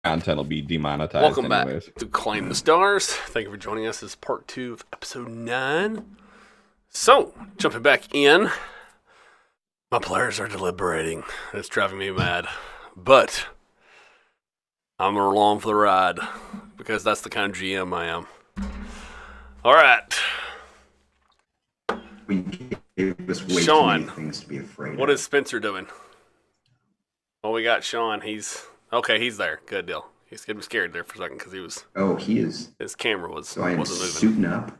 content will be demonetized Welcome anyways. back to Claim the Stars. Thank you for joining us. This is part 2 of episode 9. So, jumping back in, my players are deliberating. It's driving me mad. But I'm along for the ride because that's the kind of GM I am. All right. We gave us way too Shaun, many things to be afraid what of. is Spencer doing? Well, we got Shaun. He's there. Good deal. He's gonna be scared there for a second because He is. his camera So I am wasn't moving. suiting up.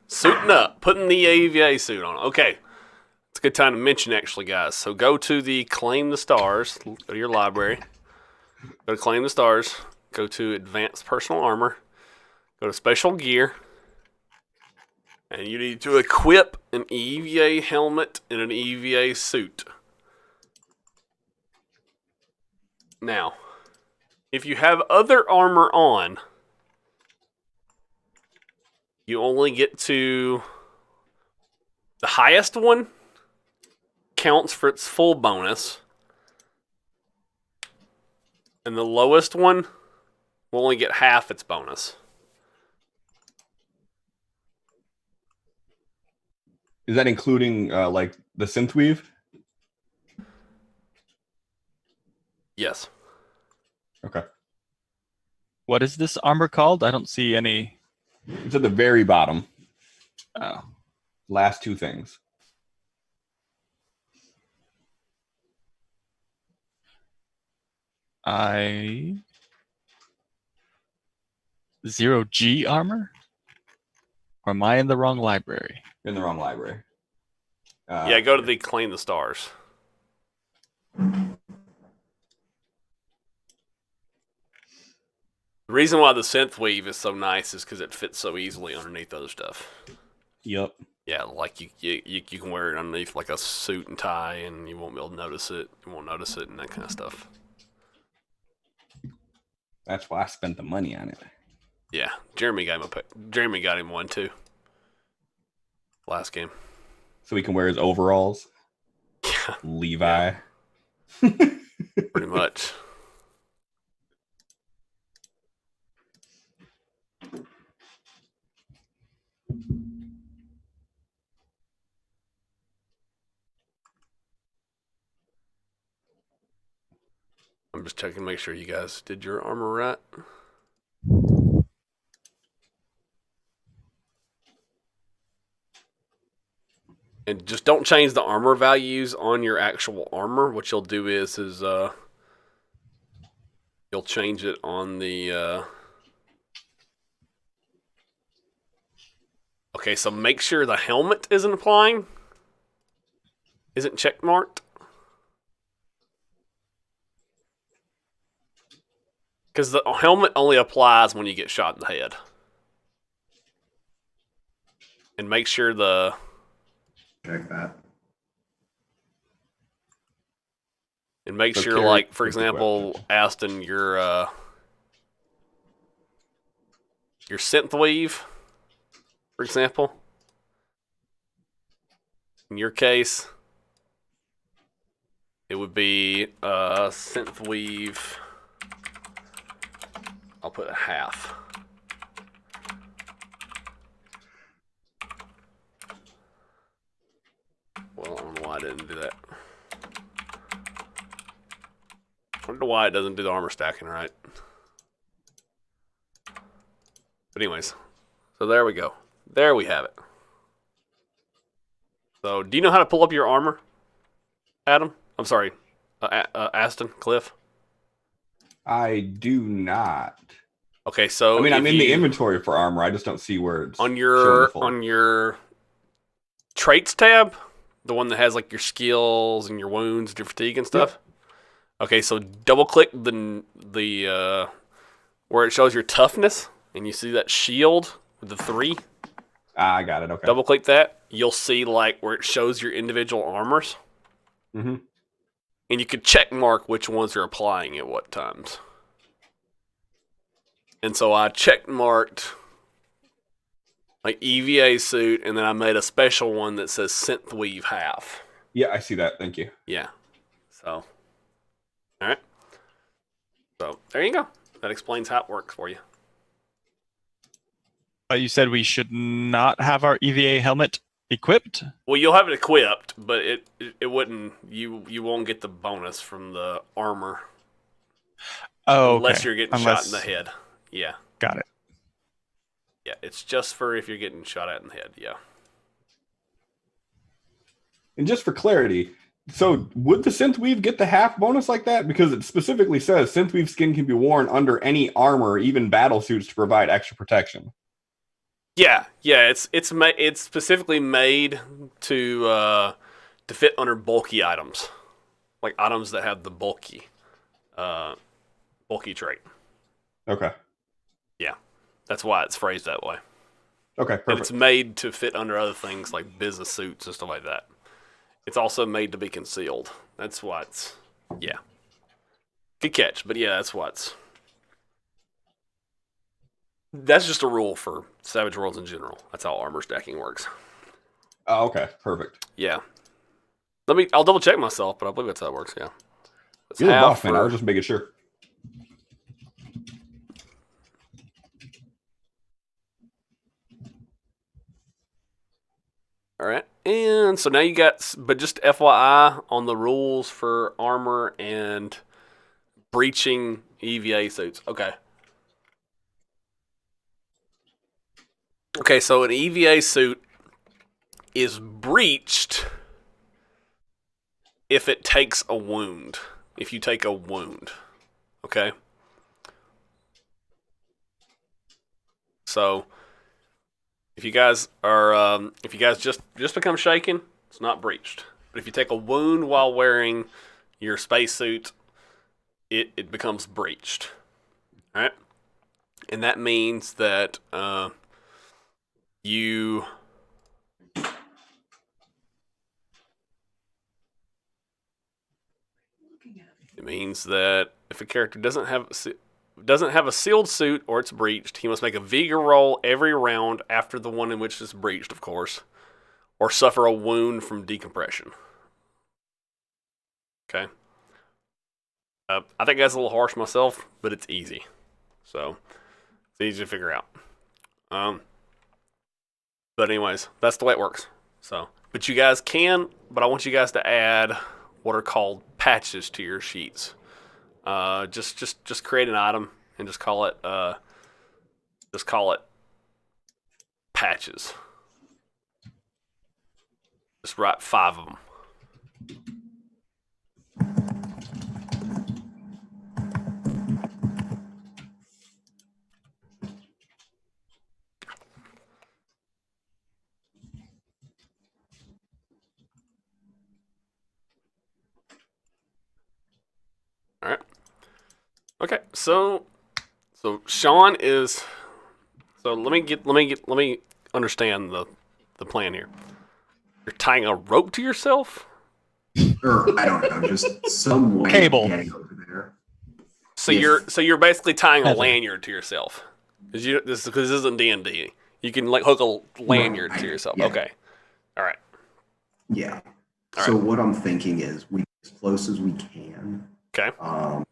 Suiting up, putting the AVA suit on. Okay. It's a good time to mention, actually, guys. So go to the Claim the Stars, go to your library, go to Claim the Stars, go to Advanced Personal Armor, go to Special Gear, and you need to equip an EVA helmet and an EVA suit. Now, if you have other armor on, you only get to the highest one counts for its full bonus, and the lowest one will only get half its bonus. Is that including like the synth weave? Yes. Okay. What is this armor called? I don't see any. It's at the very bottom. Oh, Last two things. Zero G armor? Or am I in the wrong library? You're in the wrong library. Yeah, go to the Claim the Stars. The reason why the synth weave is so nice is because it fits so easily underneath other stuff. Yep. Yeah, like you can wear it underneath like a suit and tie, and you won't be able to notice it. You won't notice it and that kind of stuff. That's why I spent the money on it. Yeah, Jeremy got him one too. Last game. So he can wear his overalls. Yeah, Levi. pretty much. I'm just checking to make sure you guys did your armor right. And just don't change the armor values on your actual armor. What you'll do is you'll change it on the okay, so make sure the helmet isn't applying. Isn't check marked. Because the helmet only applies when you get shot in the head. And make sure Check that. And make So sure, carry like, for is example, equipped. Aston, your synth weave, for example. In your case, it would be synth weave. I'll put a half. Well, I don't know why I didn't do that. I wonder why it doesn't do the armor stacking right. But anyways, so there we go. There we have it. So, do you know how to pull up your armor, Adam? I'm sorry, Aston, Cliff? I do not. Okay, so I mean, I'm if in the you- inventory for armor. I just don't see where it's on showing the full. your traits tab, the one that has like your skills and your wounds, and your fatigue and stuff. Yep. Okay, so double click the where it shows your toughness, and you see that shield with the 3. I got it. Okay. Double click that. You'll see like where it shows your individual armors, Mm-hmm. and you could check mark which ones are applying at what times. And so I check marked like EVA suit, and then I made a special one that says synth weave half. Yeah, I see that. Thank you. Yeah. So, all right. So there you go. That explains how it works for you. But you said we should not have our EVA helmet equipped? Well, you'll have it equipped, but it wouldn't. You won't get the bonus from the armor Oh, unless okay. you're getting shot in the head. Yeah. Got it. Yeah, it's just for if you're getting shot at in the head. Yeah. And just for clarity, so would the synthweave get the half bonus like that? Because it specifically says synthweave skin can be worn under any armor, even battle suits, to provide extra protection. Yeah. It's specifically made to fit under bulky items, like items that have the bulky trait. Okay. Yeah, that's why it's phrased that way. Okay, And perfect. it's made to fit under other things like business suits and stuff like that. It's also made to be concealed. That's why it's, yeah. Good catch, but yeah, that's just a rule for Savage Worlds in general. That's how armor stacking works. Oh, okay, perfect. Yeah. I'll double check myself, but I believe that's how it works, yeah. It's You're the half boss, man. I was just making sure. All right. And so now you got, but just FYI on the rules for armor and breaching EVA suits. Okay. Okay, so an EVA suit is breached if it takes a wound. If you take a wound. Okay? So if you guys just become shaken, it's not breached. But if you take a wound while wearing your spacesuit, it becomes breached. All right? And that means that it means that if a character doesn't have a sealed suit or it's breached, he must make a Vega roll every round after the one in which it's breached, of course, or suffer a wound from decompression. Okay. I think that's a little harsh myself, but it's easy. So it's easy to figure out. But anyways, that's the way it works. So, but you guys but I want you guys to add what are called patches to your sheets. Just create an item and just call it patches. Just write 5 of them. All right. Okay, so Shaun is. So let me understand the plan here. You're tying a rope to yourself. Or I don't know, just some way Cable. of getting over there. So If- you're basically tying a Tether. lanyard to yourself. Because this isn't D&D. You can like hook a lanyard to yourself. Yeah. Okay. All right. Yeah. All So what I'm thinking is we as close as we can. Okay. Um,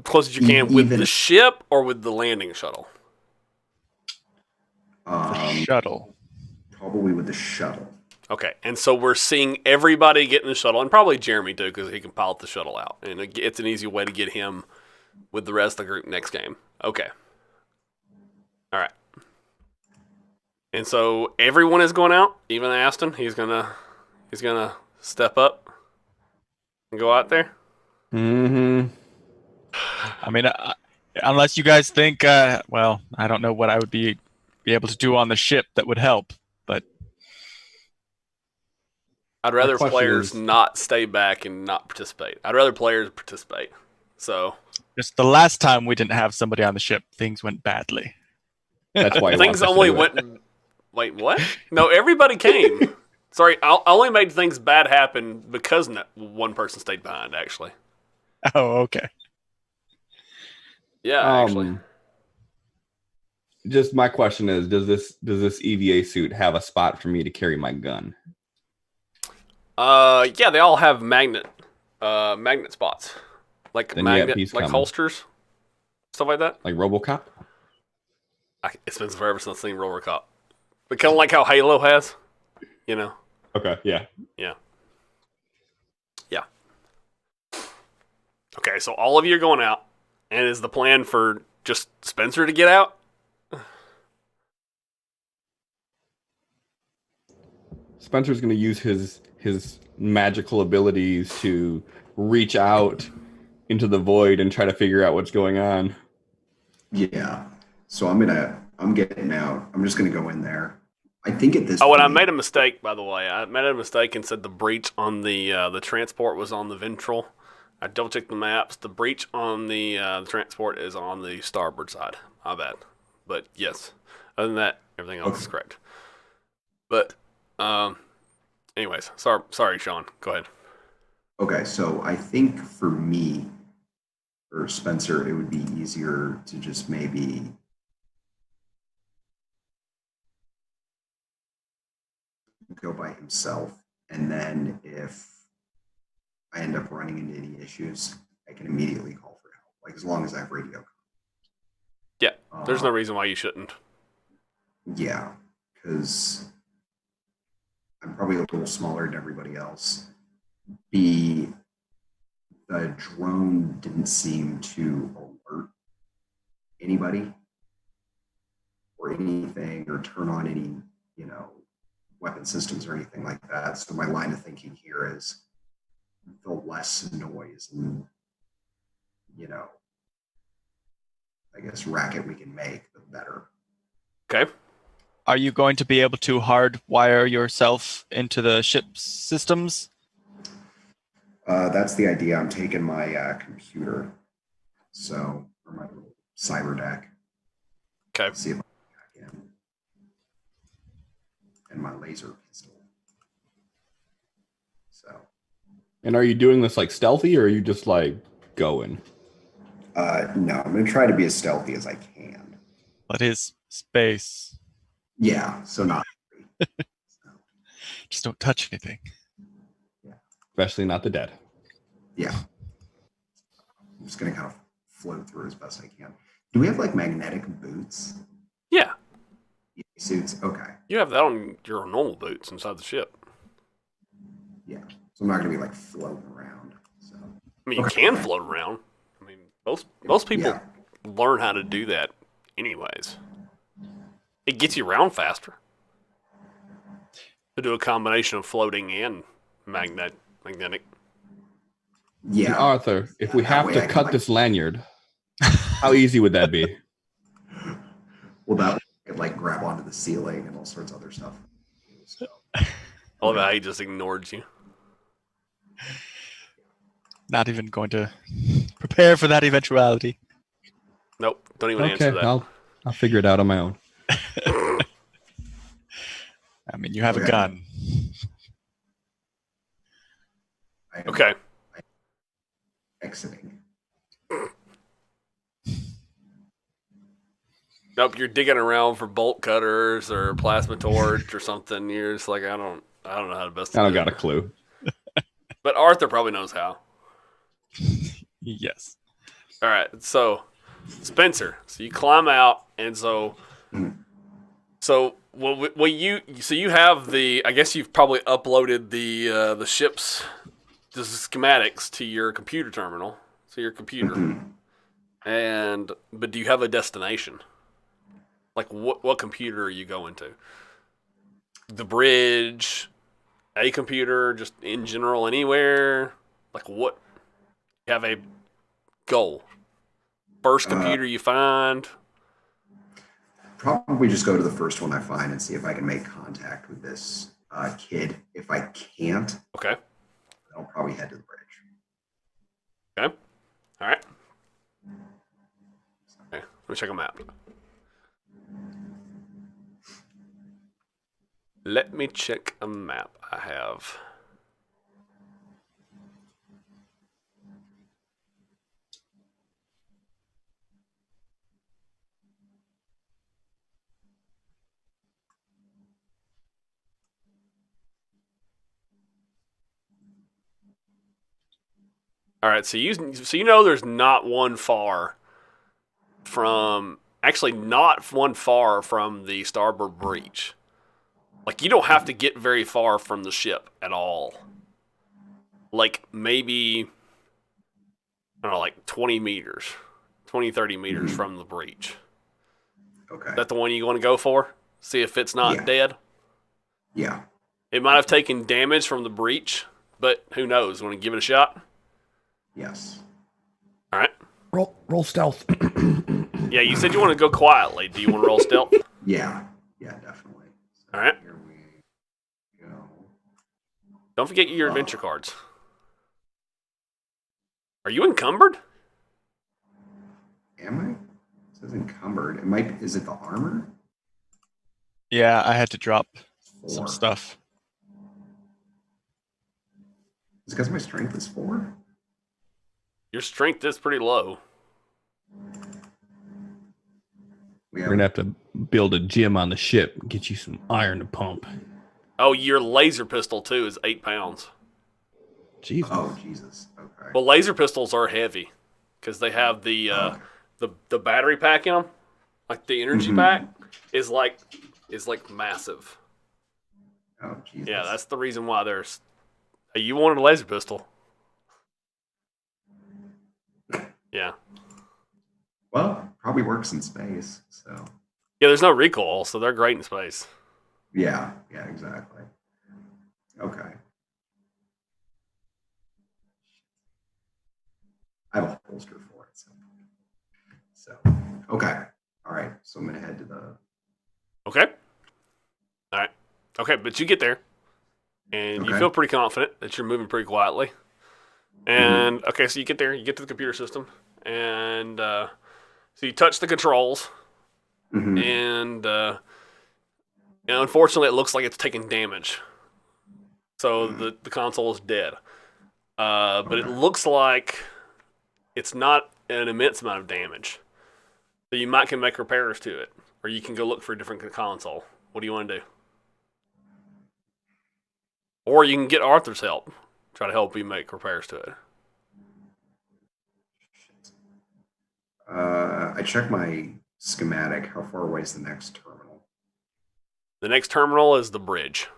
Close as you can with even- the ship or with the landing shuttle. Shuttle. Probably with the shuttle. Okay, and so we're seeing everybody get in the shuttle, and probably Jeremy too, because he can pilot the shuttle out, and it's an easy way to get him with the rest of the group next game. Okay. All right. And so everyone is going out, even Aston. He's gonna step up and go out there. Mm-hmm. I mean, unless you guys think, well, I don't know what I would be able to do on the ship that would help, but I'd rather question players is- not stay back and not participate. I'd rather players participate. So just the last time we didn't have somebody on the ship, things went badly. That's why he things wants us to only do it. went. Wait, what? No, everybody came. Sorry, I only made things bad happen because one person stayed behind. Actually, Oh, okay. yeah, actually. Just my question is, does this EVA suit have a spot for me to carry my gun? Yeah, they all have magnet spots, like Then yeah, magnet, he's like coming. holsters. stuff like that. Like RoboCop? It's been forever since I've seen RoboCop. But kind of like how Halo has, you know? Okay, yeah. Yeah. Yeah. Okay, so all of you are going out, and is the plan for just Spencer to get out? Spencer's going to use his magical abilities to reach out into the void and try to figure out what's going on. Yeah. So I'm getting out. I'm just gonna go in there. I think at this Oh, and point, I made a mistake, by the way. I made a mistake and said the breach on the transport was on the ventral. I double checked the maps. The breach on the transport is on the starboard side. My bad. But yes, other than that, everything else is correct. But anyways, sorry, Shaun. Go ahead. okay, so I think for me or Spencer, it would be easier to just maybe go by himself. And then if I end up running into any issues, I can immediately call for help. Like as long as I have radio. Yeah, there's no reason why you shouldn't. Yeah, because I'm probably a little smaller than everybody else. The drone didn't seem to alert anybody or anything or turn on any, weapon systems or anything like that. So my line of thinking here is the less noise and, I guess racket we can make, the better. Okay. Are you going to be able to hardwire yourself into the ship's systems? That's the idea. I'm taking my computer, or my little cyber deck. Okay. See if I can. And my laser pistol. So. And are you doing this like stealthy, or are you just like going? No, I'm going to try to be as stealthy as I can. What is space? Yeah, so not. Just don't touch anything. Yeah. Especially not the dead. Yeah. I'm just going to kind of float through as best I can. Do we have like magnetic boots? Yeah. Suits? Okay. You have that on your normal boots inside the ship. Yeah. So I'm not going to be like floating around. So. I mean, you can float around. I mean, most people learn how to do that anyways. It gets you around faster. To do a combination of floating and magnetic. Yeah. And Arthur, if we have to cut this lanyard, how easy would that be? Well, that I could like grab onto the ceiling and all sorts of other stuff. So. I love how he just ignored you. Not even going to prepare for that eventuality. Nope, don't even answer that. I'll figure it out on my own. I mean, you have a gun. Okay. Exiting. Nope, you're digging around for bolt cutters or plasma torch or something. You're just like, I don't know how to best. I don't got a clue. But Arthur probably knows how. Yes. All right, so Spencer, so you climb out, and so you have the. I guess you've probably uploaded the ship's the schematics to your computer terminal, so your computer. But do you have a destination? Like what computer are you going to? The bridge, a computer, just in general, anywhere. Like what? You have a goal. First computer you find. Probably just go to the first one I find and see if I can make contact with this kid. If I can't, Okay. I'll probably head to the bridge. Okay. All right. Okay. Let me check a map. Let me check a map I have. All right, so you know there's not one far from, actually not one far from the starboard breach. Like, you don't have to get very far from the ship at all. Like, maybe, I don't know, like 20 meters, 20, 30 meters from the breach. Okay. Is that the one you want to go for? See if it's not dead? Yeah. It might have taken damage from the breach, but who knows? Want to give it a shot? Yes. All right. Roll stealth. Yeah, you said you want to go quietly. Do you want to roll stealth? Yeah. Yeah, definitely. So All right. Here we go. Don't forget your adventure cards. Are you encumbered? Am I? It says encumbered. It might. Is it the armor? Yeah, I had to drop some 4. stuff. Is it because my strength is 4? Your strength is pretty low. We We're gonna have to build a gym on the ship and get you some iron to pump. Oh, your laser pistol, too, is 8 pounds. Jesus. Oh, Jesus. Okay. Well, laser pistols are heavy because they have the the battery pack in them. Like, the energy pack is like massive. Oh, Jesus. Yeah, that's the reason why there's... Hey, you wanted a laser pistol. Yeah. Well, probably works in space. So. Yeah, there's no recoil, so they're great in space. Yeah. Yeah. Exactly. Okay. I have a holster for it. So. Okay. All right. So I'm gonna head to the. Okay. All right. Okay, but you get there, and you feel pretty confident that you're moving pretty quietly. And, okay, so you get there, you get to the computer system, and so you touch the controls, and unfortunately it looks like it's taking damage. So the console is dead. But it looks like it's not an immense amount of damage. So you might can make repairs to it, or you can go look for a different console. What do you want to do? Or you can get Arthur's help. Try to help you make repairs to it. I checked my schematic. How far away is the next terminal? The next terminal is the bridge.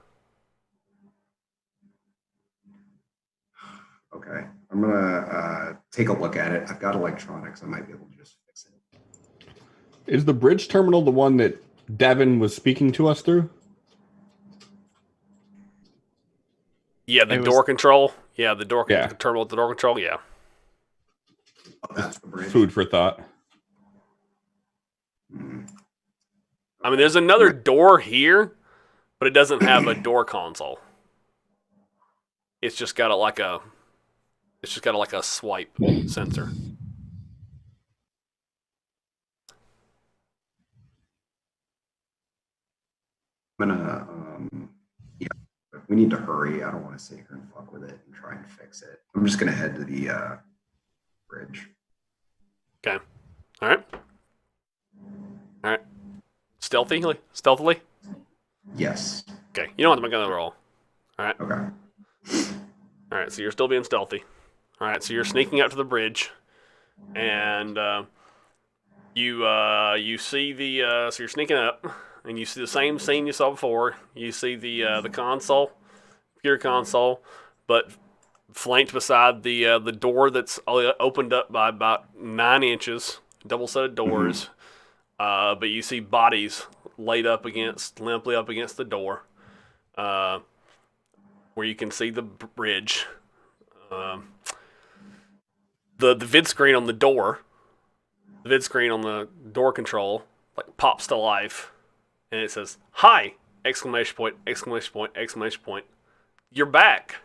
Okay. I'm gonna take a look at it. I've got electronics. I might be able to just fix it. Is the bridge terminal the one that Devin was speaking to us through? Yeah, the door control. Yeah, the door terminal with the door control. Yeah. Oh, that's the bridge. Food for thought. I mean, there's another door here, but it doesn't have a door console. It's just got a swipe sensor. I'm gonna yeah. We need to hurry. I don't want to sit here and fuck with it and try and fix it. I'm just gonna head to the bridge. Okay. All right. All right. Stealthily. Yes. Okay. You don't have to make another roll. All right. Okay. All right. So you're still being stealthy. All right. So you're sneaking up to the bridge, and you see the so you're sneaking up, and you see the same scene you saw before. You see the console, computer console, but flanked beside the door that's opened up by about 9 inches, double set of doors. But you see bodies laid limply up against the door, where you can see the bridge. The vid screen on the door, the vid screen on the door control, like pops to life, and it says "Hi!" exclamation point, exclamation point, exclamation point. You're back.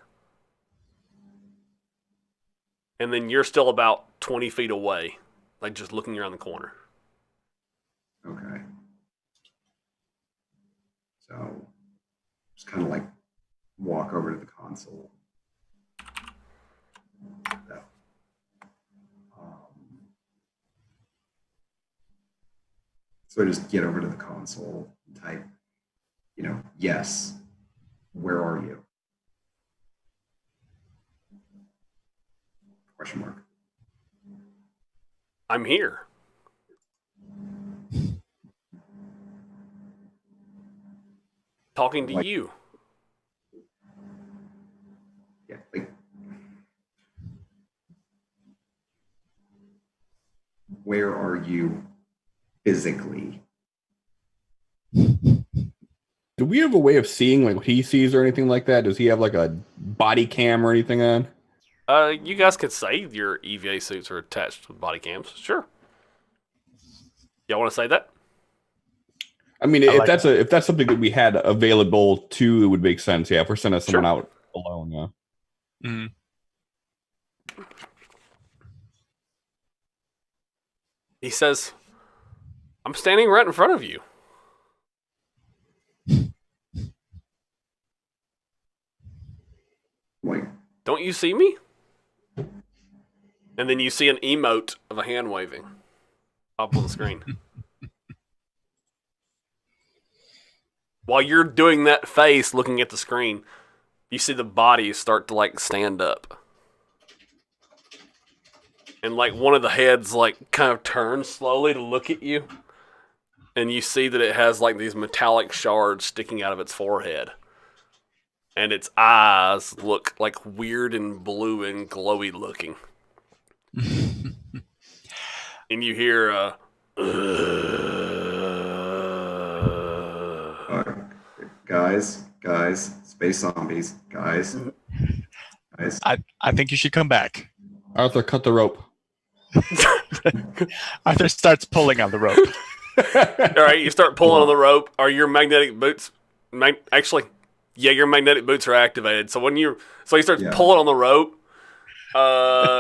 And then you're still about 20 feet away, like just looking around the corner. Okay. So just kind of like walk over to the console. So I just get over to the console and type, yes, where are you? Question mark. I'm here. Talking to Like- you. Yeah, like, where are you physically? Do we have a way of seeing like what he sees or anything like that? Does he have like a body cam or anything on? You guys could say your EVA suits are attached to body cams. Sure. Y'all want to say that? I mean, I if like that's something that we had available too, it would make sense. Yeah, if we're sending someone Sure. out alone, yeah. Mhm. He says, I'm standing right in front of you. Like, Don't you see me? And then you see an emote of a hand waving up on the screen. While you're doing that face looking at the screen, you see the body start to like stand up. And like one of the heads like kind of turns slowly to look at you. And you see that it has like these metallic shards sticking out of its forehead. And its eyes look like weird and blue and glowy looking. And you hear guys, space zombies, guys. I think you should come back. Arthur, cut the rope. Arthur starts pulling on the rope. all right, you start pulling on the rope. Are your magnetic boots actually? Yeah, your magnetic boots are activated. So when you start Yeah. pulling on the rope,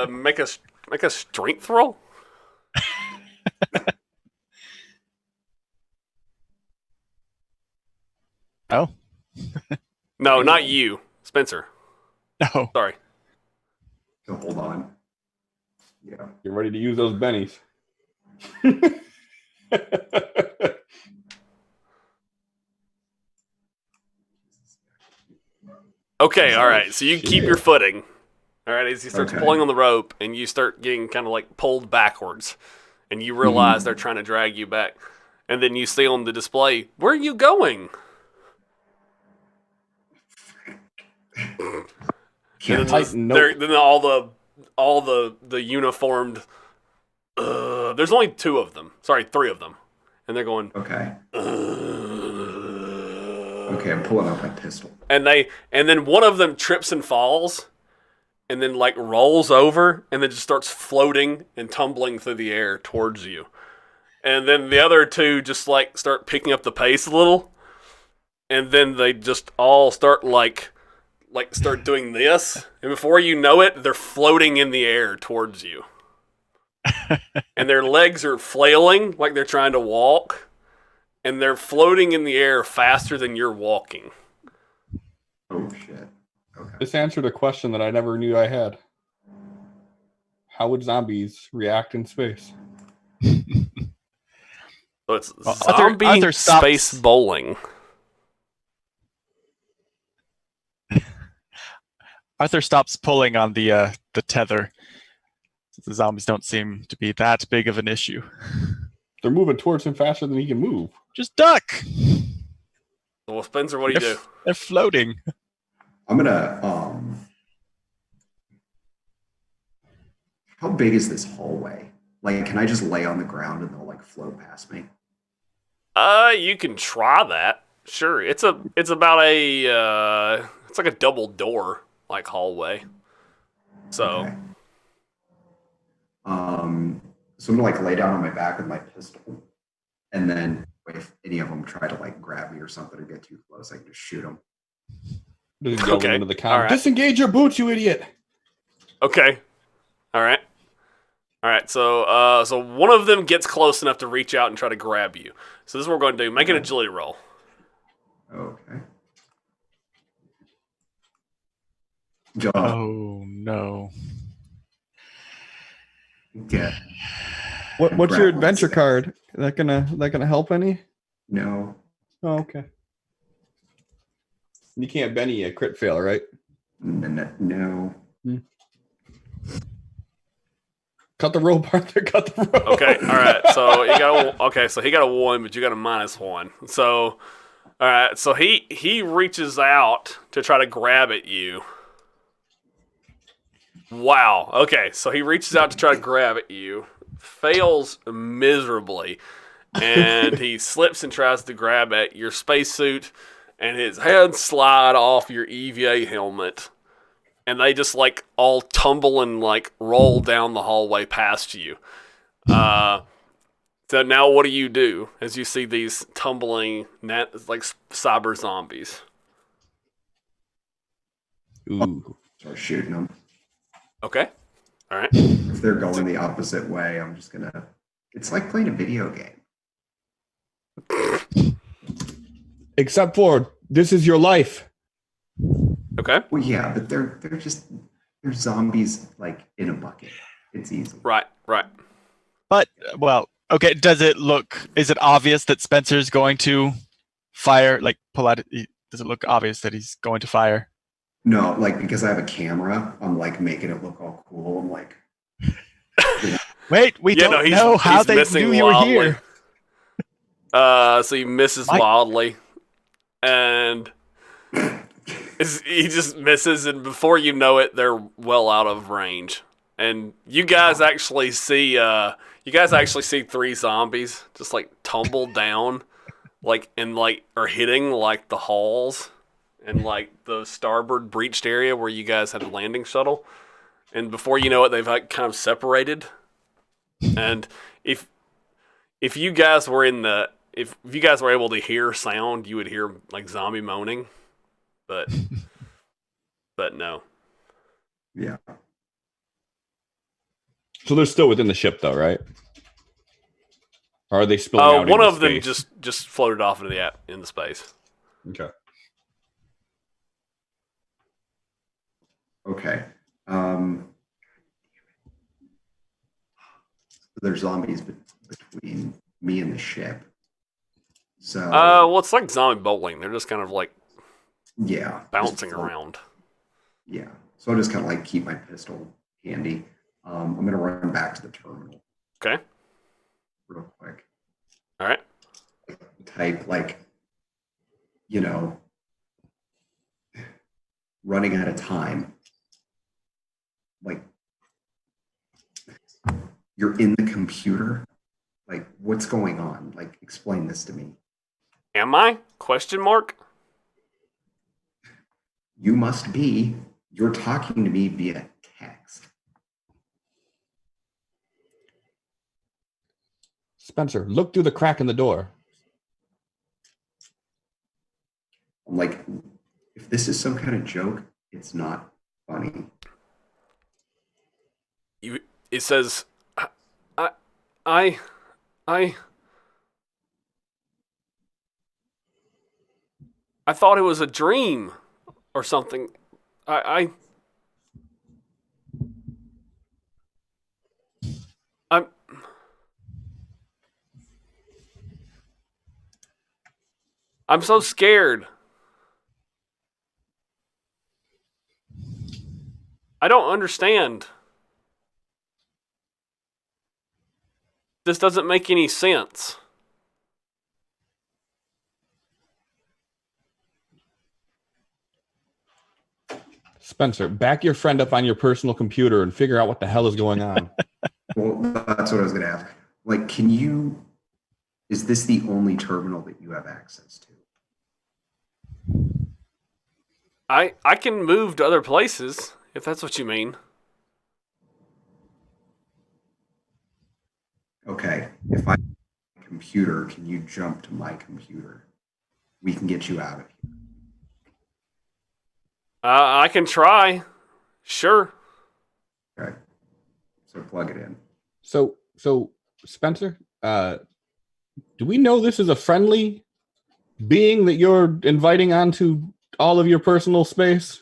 make a strength roll. Oh No, not you, Spencer. no! Sorry. So hold on. Yeah. Get ready to use those bennies. Okay, all right. So you keep your Shit. footing. All right, as he starts Okay. pulling on the rope, and you start getting kind of like pulled backwards, and you realize they're trying to drag you back, and then you see on the display, "Where are you going?" Can't And Tight then, nope. then all the uniformed. There's only 2 of them. Sorry, 3 of them, and they're going. Okay. Okay, I'm pulling out my pistol. And then one of them trips and falls, and then like rolls over, and then just starts floating and tumbling through the air towards you. And then the other 2 just like start picking up the pace a little, and then they just all start like start doing this, and before you know it, they're floating in the air towards you. And their legs are flailing like they're trying to walk, and they're floating in the air faster than you're walking. Oh shit. Okay. This answered a question that I never knew I had. How would zombies react in space? So it's Well, zombie Arthur stops- space bowling. Arthur stops pulling on the tether. The zombies don't seem to be that big of an issue. They're moving towards him faster than he can move. Just duck. Well, Spencer, what do you do? They're floating. I'm gonna how big is this hallway? Like, can I just lay on the ground and they'll like float past me? You can try that. Sure. It's about a it's like a double door like hallway. So Okay. So I'm gonna like lay down on my back with my pistol, and then if any of them try to like grab me or something or get too close, I can just shoot them. Just yell them Okay, into the all right. Disengage your boots, you idiot! okay. All right. So one of them gets close enough to reach out and try to grab you. So this is what we're going to do. Make an agility roll. Okay. Oh no! Get What's your Grapple adventure save. card? That gonna help any? no. Oh, okay. You can't Benny a crit fail, right? No. Cut the rope, Arthur. Cut the rope. Okay. All right. So he got a 1, but you got a -1. So All right, so he reaches out to try to grab at you. Wow. Okay, so he reaches out to try to grab at you, fails miserably, and he slips and tries to grab at your spacesuit, and his hands slide off your EVA helmet, and they just like all tumble and like roll down the hallway past you. So now what do you do as you see these tumbling like cyber zombies? Ooh. Start shooting them. Okay. All right. If they're going the opposite way, I'm just gonna. It's like playing a video game. Except for this is your life. Okay. Well, yeah, but they're zombies like in a bucket. It's easy. Right. But well, okay. Is it obvious that Spencer's going to fire? Like pull out? Does it look obvious that he's going to fire? No, like because I have a camera, I'm like making it look all cool. I'm like, Wait, we don't know how they knew you were here. So he misses wildly, and he just misses, and before you know it, they're well out of range. And you guys actually see three zombies just like tumble down, like and like are hitting like the halls and like the starboard breached area where you guys had the landing shuttle. And before you know it, they've like kind of separated. And if you guys were if you guys were able to hear sound, you would hear like zombie moaning, but no. yeah. So they're still within the ship, though, right? Or are they spilling out? One into of them space? just floated off into space. Okay. Okay. There's zombies between me and the ship. So. Well, it's like zombie bowling. They're just kind of like bouncing around. Yeah. So I'll just kind of like keep my pistol handy. I'm going to run back to the terminal. Okay. Real quick. All right. Type like, running out of time. Like, you're in the computer. Like, what's going on? Like, explain this to me. Am I? Question mark? You must be. You're talking to me via text. Spencer, look through the crack in the door. I'm like, if this is some kind of joke, it's not funny. It says, I thought it was a dream or something. I'm so scared. I don't understand. This doesn't make any sense. Spencer, back your friend up on your personal computer and figure out what the hell is going on. Well, that's what I was going to ask. Like, is this the only terminal that you have access to? I can move to other places, if that's what you mean. Okay. If I have a computer, can you jump to my computer? We can get you out of here. I can try. Sure. Okay. So plug it in. So Spencer, do we know this is a friendly being that you're inviting onto all of your personal space?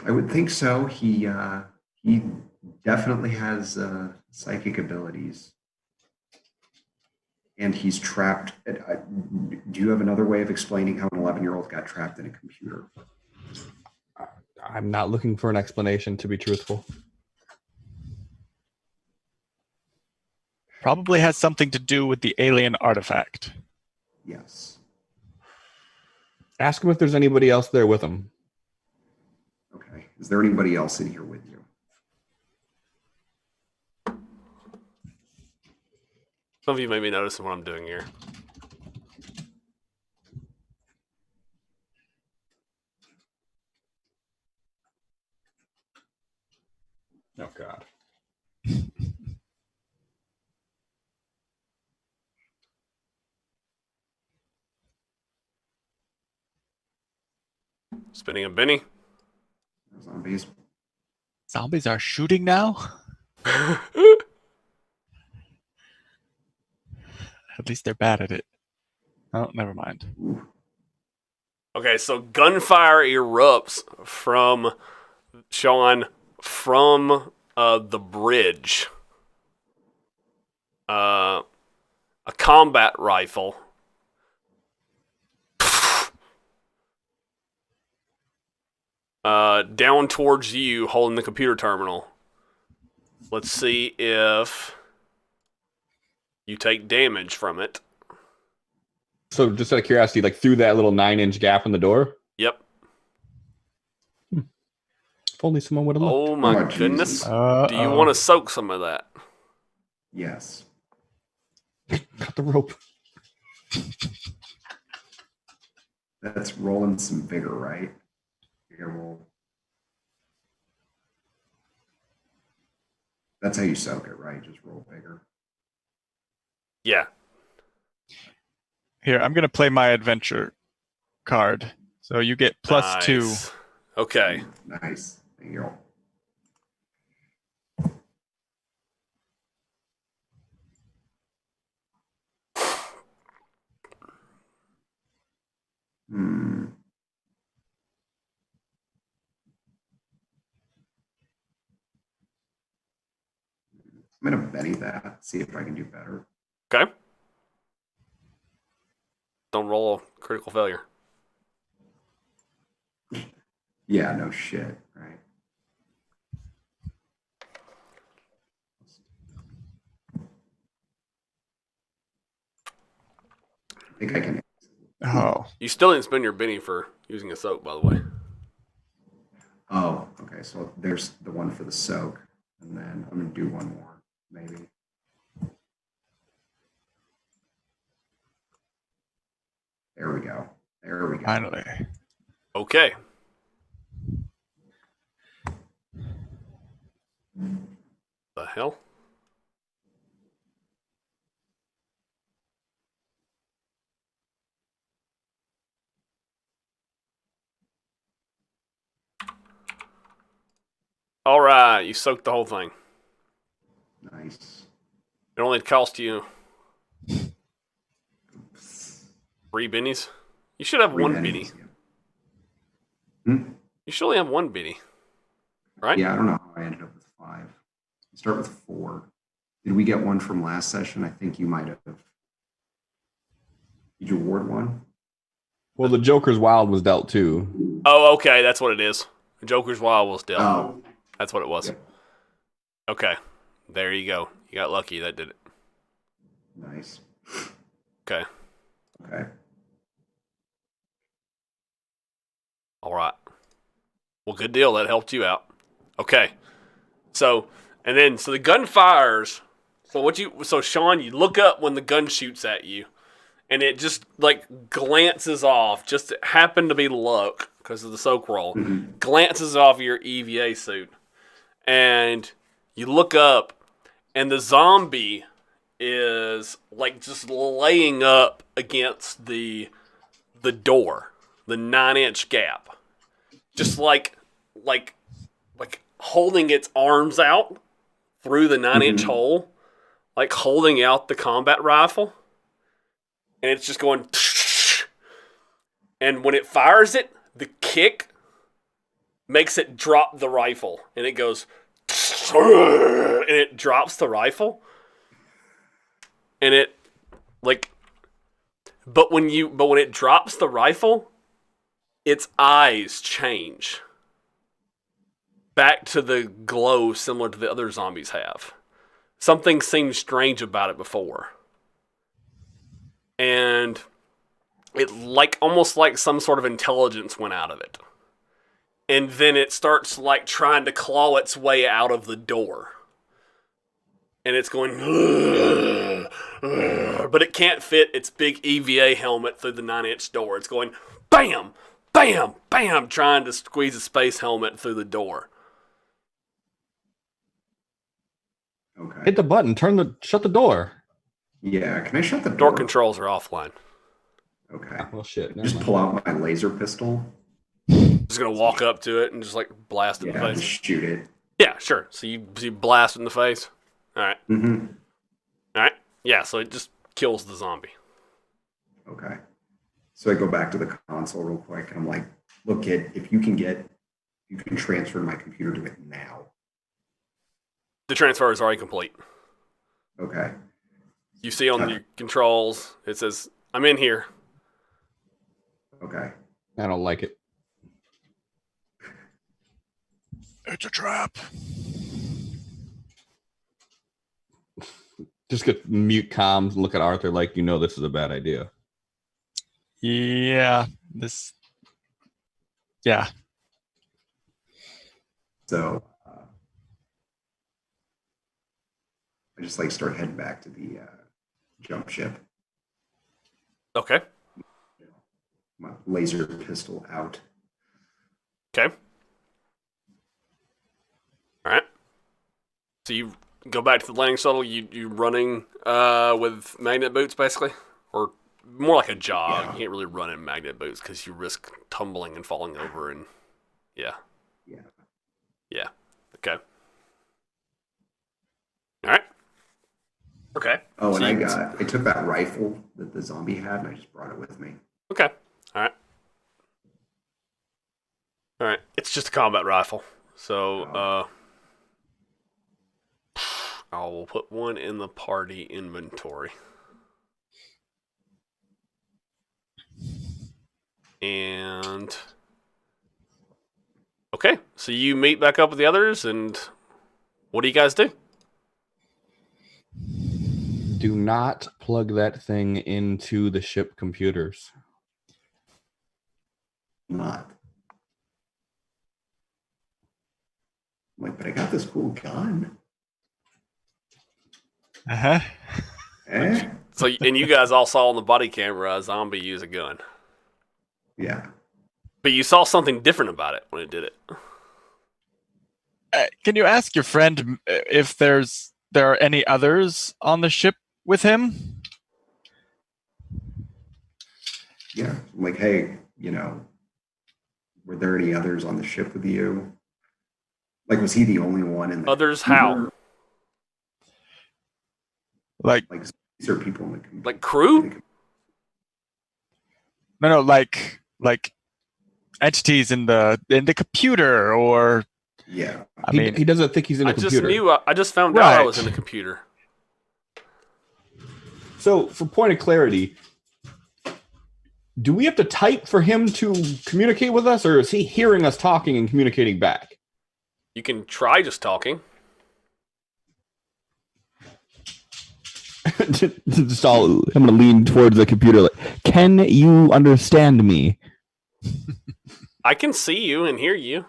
I would think so. He definitely has psychic abilities. And he's trapped. Do you have another way of explaining how an 11-year-old got trapped in a computer? I'm not looking for an explanation, to be truthful. Probably has something to do with the alien artifact. Yes. Ask him if there's anybody else there with him. Okay. Is there anybody else in here with you? Some of you may be noticing what I'm doing here. Oh, God. Spinning a Benny. Zombies. Zombies are shooting now? At least they're bad at it. Oh, never mind. Ooh. Okay, so gunfire erupts from Shaun from the bridge. A combat rifle. Down towards you, holding the computer terminal. Let's see if you take damage from it. So just out of curiosity, like through that little 9-inch gap in the door? Yep. If only someone would have looked. Oh my Oh, goodness. Jesus. Do you want to soak some of that? Yes. Cut the rope. That's rolling some vigor, right? You're gonna roll. That's how you soak it, right? Just roll vigor. Yeah. Here, I'm going to play my adventure card. So you get +2. Nice. Okay. Nice. There you go. Hmm. I'm gonna Benny that. See if I can do better. Okay. Don't roll a critical failure. Yeah, no shit, right? I think I can. Oh. You still didn't spend your Benny for using a soak, by the way. Oh, okay. So there's the one for the soak, and then I'm gonna do one more, maybe. There we go. There we go. Finally. Okay. The hell? All right, you soaked the whole thing. Nice. It only cost you 3 bennies. You should have Three one bennies, benny. yeah. Hmm? You should only have one benny, right? Yeah, I don't know how I ended up with 5. Start with 4. Did we get one from last session? I think you might have. Did you award one? Well, the Joker's Wild was dealt too. Oh, okay, that's what it is. Joker's Wild was dealt. Oh, That's what it was. yeah. Okay, there you go. You got lucky. That did it. Nice. Okay. Okay. All right. Well, good deal. That helped you out. Okay. So the gun fires. So Shaun, you look up when the gun shoots at you, and it just like glances off. Just happened to be luck because of the soak roll. Mhm. Glances off your EVA suit, and you look up, and the zombie is like just laying up against the door, the 9-inch gap, just like holding its arms out through the 9-inch hole, like holding out the combat rifle, and it's just going. And when it fires it, the kick makes it drop the rifle, and it goes, and it drops the rifle, and it like. But when it drops the rifle, its eyes change back to the glow similar to the other zombies have. something seemed strange about it before. And it almost like some sort of intelligence went out of it. And then it starts like trying to claw its way out of the door. And it's going, but it can't fit its big EVA helmet through the 9-inch door. It's going, bam, bam, bam, trying to squeeze a space helmet through the door. Okay. Hit the button. Shut the door. Yeah. Can I shut the Door door? controls are offline. Okay. Well, shit. never Just mind. pull out my laser pistol. Just gonna walk up to it and just like blast it in the Yeah. face. Just shoot it. Yeah, sure. So you blast it in the face. All right. Mm-hmm. All right. Yeah. So it just kills the zombie. Okay. So I go back to the console real quick, and I'm like, "Look, kid, if you can transfer my computer to it now." The transfer is already complete. Okay. You see on your controls, it says, "I'm in here." Okay. I don't like it. It's a trap. Just get mute comms and look at Arthur like this is a bad idea. Yeah. Yeah. So I just start heading back to the jump ship. Okay. My laser pistol out. Okay. All right. So you go back to the landing shuttle. You running with magnet boots, basically, or more like a jog. Yeah. You can't really run in magnet boots because you risk tumbling and falling over. And yeah. Okay. All right. Okay. Oh, So and I took that rifle that the zombie had, and I just brought it with me. Okay. All right. All right. It's just a combat rifle. So, I will put one in the party inventory. And okay, so you meet back up with the others, and what do you guys do? Do not plug that thing into the ship computers. Not. I'm like, but I got this cool gun. Uh-huh. Eh? So, and you guys all saw on the body camera a zombie use a gun, Yeah. but you saw something different about it when it did it. Can you ask your friend if there are any others on the ship with him? Yeah. I'm like, hey, were there any others on the ship with you? Like, was he the only one in the Others how? Like, these are people in the computer. Like crew? no, like entities in the computer, or Yeah. I mean, he doesn't think he's in a computer. I just found out I Right. was in the computer. So, for point of clarity, do we have to type for him to communicate with us, or is he hearing us talking and communicating back? You can try just talking. I'm going to lean towards the computer. Like, can you understand me? I can see you and hear you.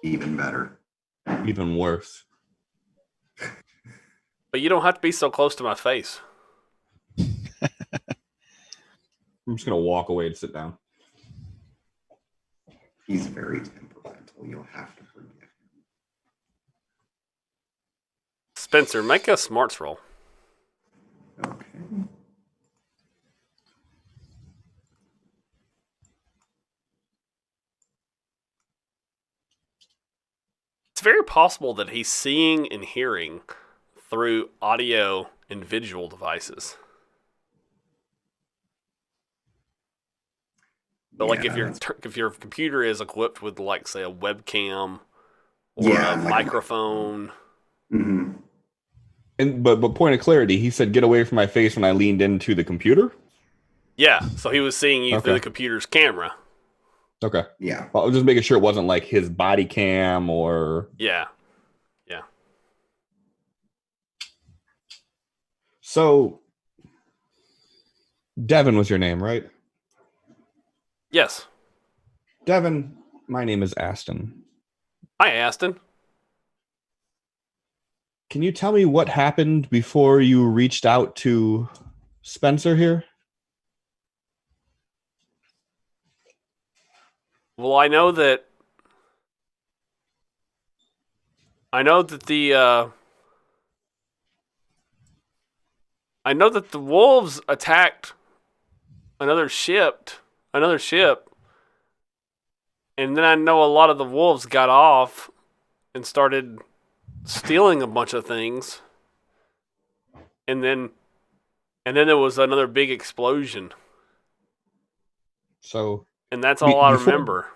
Even better. Even worse. But you don't have to be so close to my face. I'm just going to walk away and sit down. He's very temperamental. You'll have to forgive him. Spencer, make a smarts roll. Okay. It's very possible that he's seeing and hearing through audio and visual devices. But like if your computer is equipped with like say a webcam or a microphone. Mm-hmm. But point of clarity, he said get away from my face when I leaned into the computer? Yeah, so he was seeing you through Okay. the computer's camera. Okay. Yeah. Well, I was just making sure it wasn't like his body cam or... Yeah. So, Devin was your name, right? Yes. Devin, my name is Aston. Hi, Aston. Can you tell me what happened before you reached out to Spencer here? Well, I know that the wolves attacked another ship, and then I know a lot of the wolves got off and started stealing a bunch of things, and then there was another big explosion, So, and that's all I remember.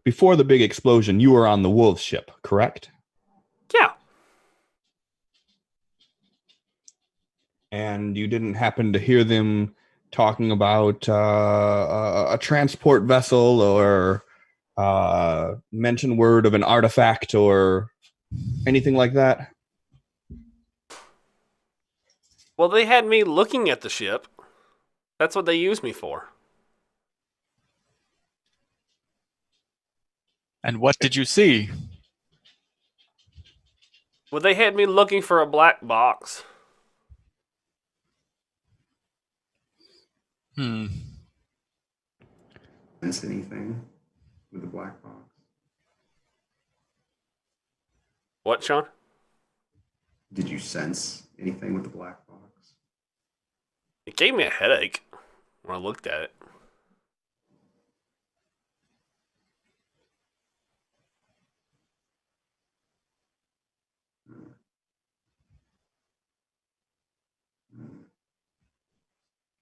Before the big explosion, you were on the wolf ship, correct? Yeah. And you didn't happen to hear them talking about a transport vessel or mention word of an artifact or anything like that? Well, they had me looking at the ship. That's what they used me for. And what did you see? Well, they had me looking for a black box. Sense anything with the black box? What, Shaun? Did you sense anything with the black box? It gave me a headache when I looked at it.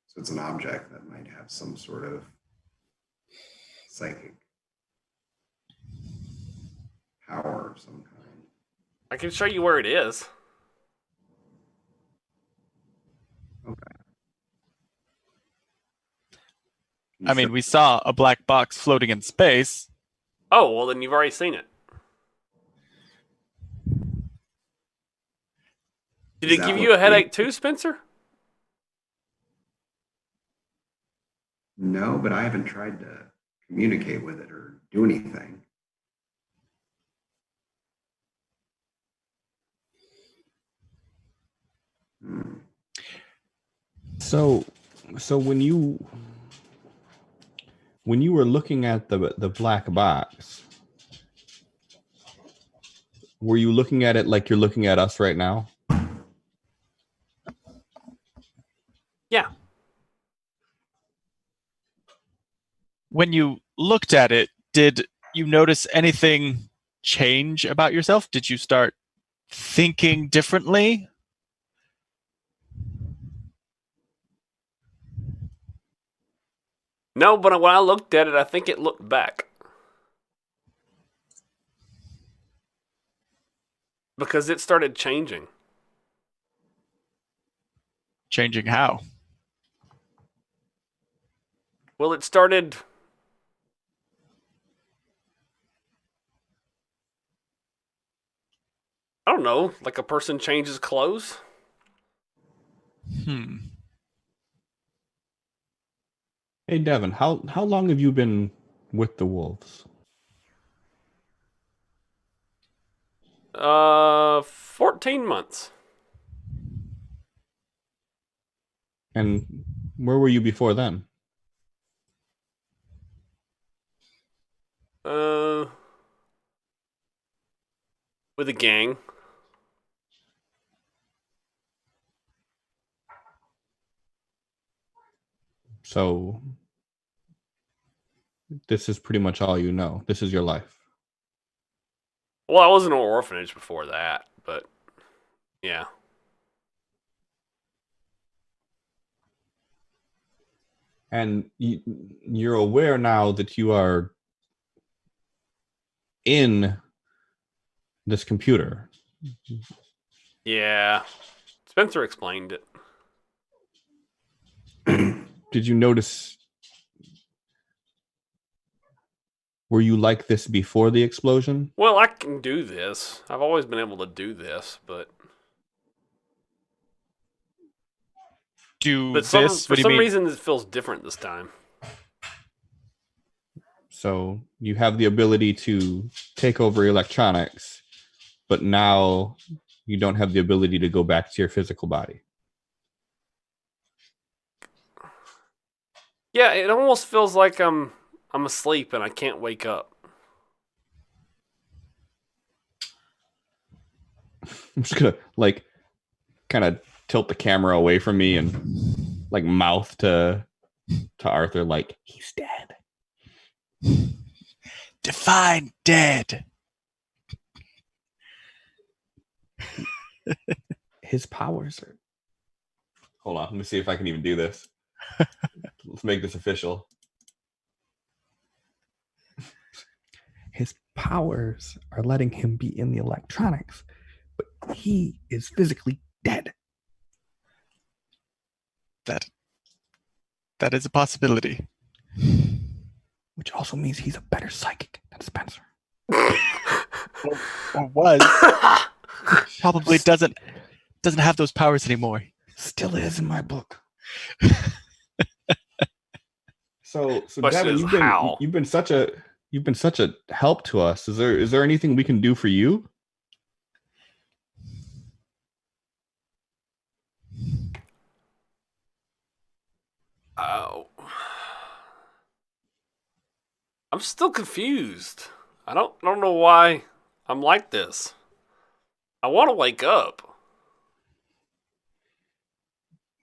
So it's an object that might have some sort of psychic power of some kind. I can show you where it is. Okay. I mean, we saw a black box floating in space. Oh, well, then you've already seen it. Did it give you a headache too, Spencer? No, but I haven't tried to communicate with it or do anything. So when you were looking at the black box, were you looking at it like you're looking at us right now? Yeah. When you looked at it, did you notice anything change about yourself? Did you start thinking differently? No, but when I looked at it, I think it looked back. Because it started changing. Changing how? Well, it started... I don't know, like a person changes clothes? Hey, Devin, how long have you been with the wolves? 14 months. And where were you before then? With a gang. So this is pretty much all you know. This is your life. Well, I was in an orphanage before that, but yeah. And you're aware now that you are in this computer. Yeah. Spencer explained it. Did you notice? Were you like this before the explosion? Well, I can do this. I've always been able to do this, but do But this? for What do you some mean? reason, it feels different this time. So you have the ability to take over electronics, but now you don't have the ability to go back to your physical body. Yeah, it almost feels like I'm asleep and I can't wake up. I'm just gonna like kind of tilt the camera away from me and like mouth to Arthur like he's dead. Define dead. His powers are. Hold on, let me see if I can even do this. Let's make this official. His powers are letting him be in the electronics, but he is physically dead. That is a possibility. Which also means he's a better psychic than Spencer. Or was. Probably doesn't have those powers anymore. Still is in my book. So Question Devin, is how? you've been such a help to us. Is there anything we can do for you? Oh. I'm still confused. I don't know why I'm like this. I want to wake up.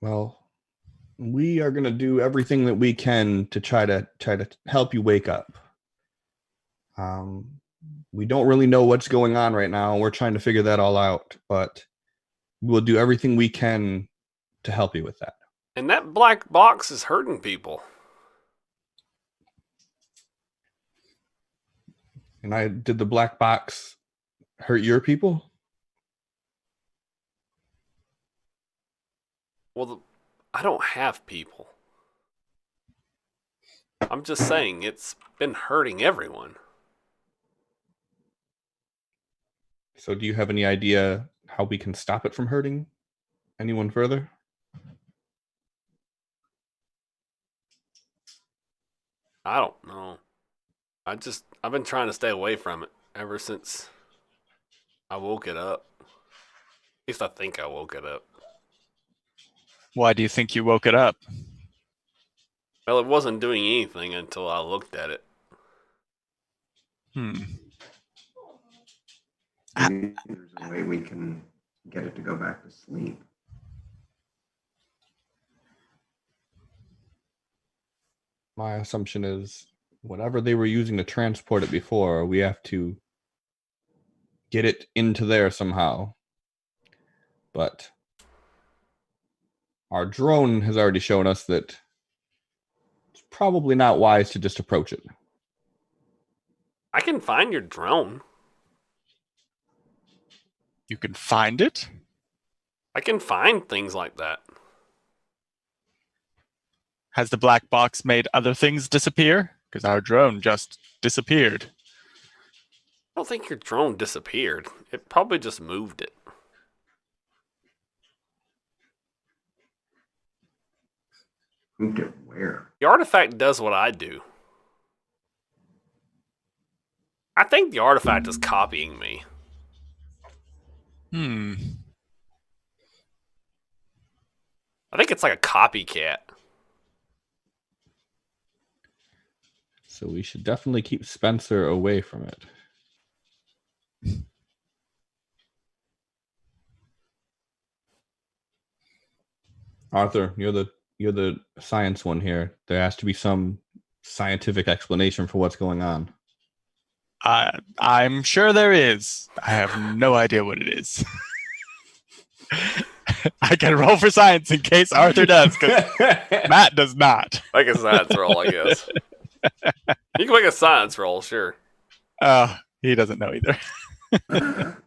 Well, we are going to do everything that we can to try to help you wake up. We don't really know what's going on right now. We're trying to figure that all out, but we'll do everything we can to help you with that. And that black box is hurting people. And did the black box hurt your people? Well, I don't have people. I'm just saying it's been hurting everyone. So do you have any idea how we can stop it from hurting anyone further? I don't know. I've been trying to stay away from it ever since I woke it up. At least I think I woke it up. Why do you think you woke it up? Well, it wasn't doing anything until I looked at it. Maybe there's a way we can get it to go back to sleep. My assumption is whatever they were using to transport it before, we have to get it into there somehow. But our drone has already shown us that it's probably not wise to just approach it. I can find your drone. You can find it? I can find things like that. Has the black box made other things disappear? Because our drone just disappeared. I don't think your drone disappeared. It probably just moved it. Moved it where? The artifact does what I do. I think the artifact is copying me. I think it's like a copycat. So we should definitely keep Spencer away from it. Arthur, you're the science one here. There has to be some scientific explanation for what's going on. I'm sure there is. I have no idea what it is. I can roll for science in case Arthur does, because Matt does not. Make a science roll, I guess. You can make a science roll, sure. He doesn't know either.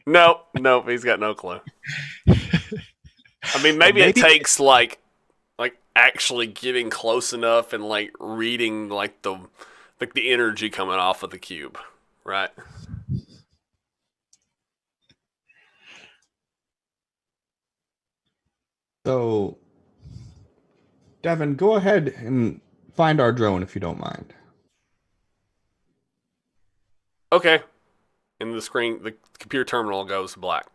Nope, he's got no clue. I mean, maybe it takes like actually getting close enough and like reading like the energy coming off of the cube, right? So Devin, go ahead and find our drone if you don't mind. Okay. And the screen, the computer terminal goes black.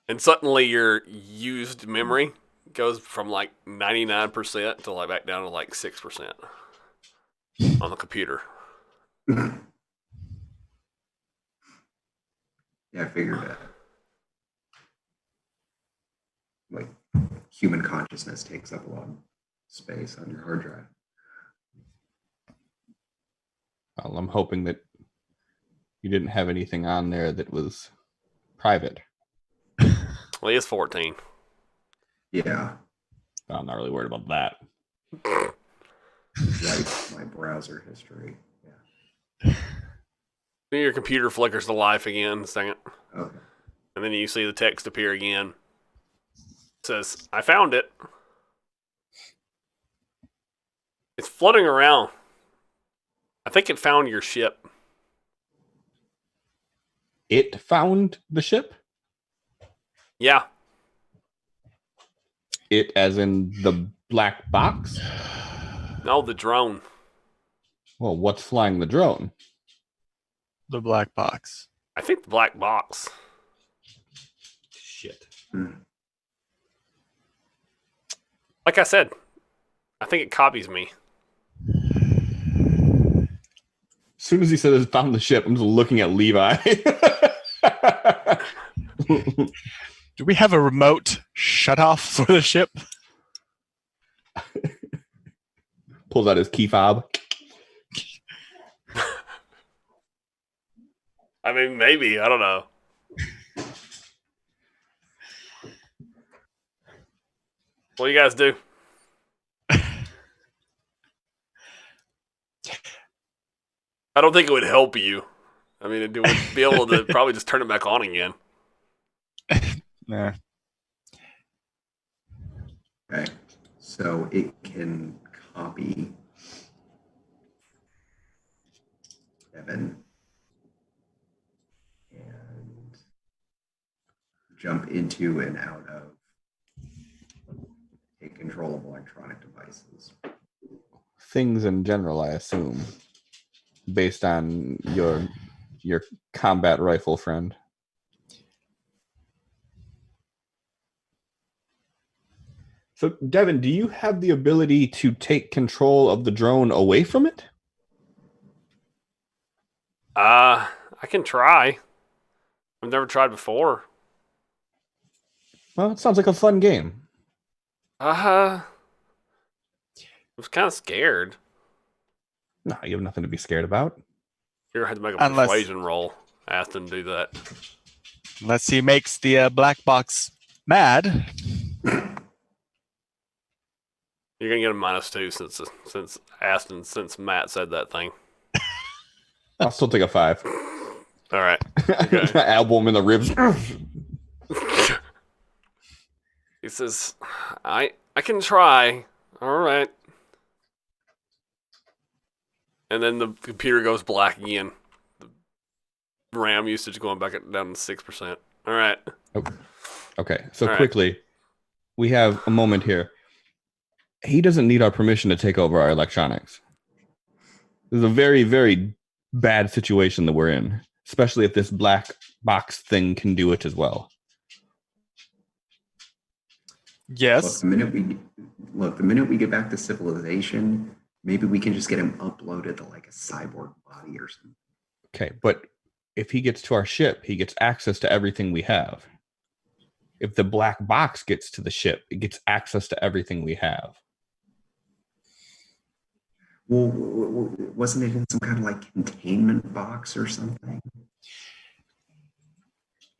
And suddenly your used memory goes from like 99% to like back down to like 6% on the computer. Yeah, I figured that. Like human consciousness takes up a lot of space on your hard drive. Well, I'm hoping that you didn't have anything on there that was private. Well, he is 14. Yeah, I'm not really worried about that. like my browser history. Yeah. Then your computer flickers to life again in a second. Okay. And then you see the text appear again. It says, I found it. It's floating around. I think it found your ship. It found the ship? Yeah. It as in the black box? No, the drone. Well, what's flying the drone? The black box. I think the black box. Shit. Like I said, I think it copies me. As soon as he said it found the ship, I'm just looking at Levi. Do we have a remote shutoff for the ship? Pulls out his key fob. I mean, maybe. I don't know. What do you guys do? I don't think it would help you. I mean, it would be able to probably just turn it back on again. Nah. Okay. So it can copy Devin and jump into and out of, take control of electronic devices. Things in general, I assume, based on your combat rifle friend. So, Devin, do you have the ability to take control of the drone away from it? I can try. I've never tried before. Well, it sounds like a fun game. I was kind of scared. No, you have nothing to be scared about. You had to make a persuasion roll. Asked him to do that. Unless he makes the black box mad. You're gonna get a -2 since Matt said that thing. I'll still take a 5. All right. Okay. Elbow him in the ribs. He says, I can try. All right. And then the computer goes black again. The RAM usage going back down to 6%. All right. Okay, so All right. quickly, we have a moment here. He doesn't need our permission to take over our electronics. This is a very, very bad situation that we're in, especially if this black box thing can do it as well. Yes. The minute we get back to civilization, maybe we can just get him uploaded to like a cyborg body or something. Okay, but if he gets to our ship, he gets access to everything we have. If the black box gets to the ship, it gets access to everything we have. Well, wasn't it in some kind of like containment box or something?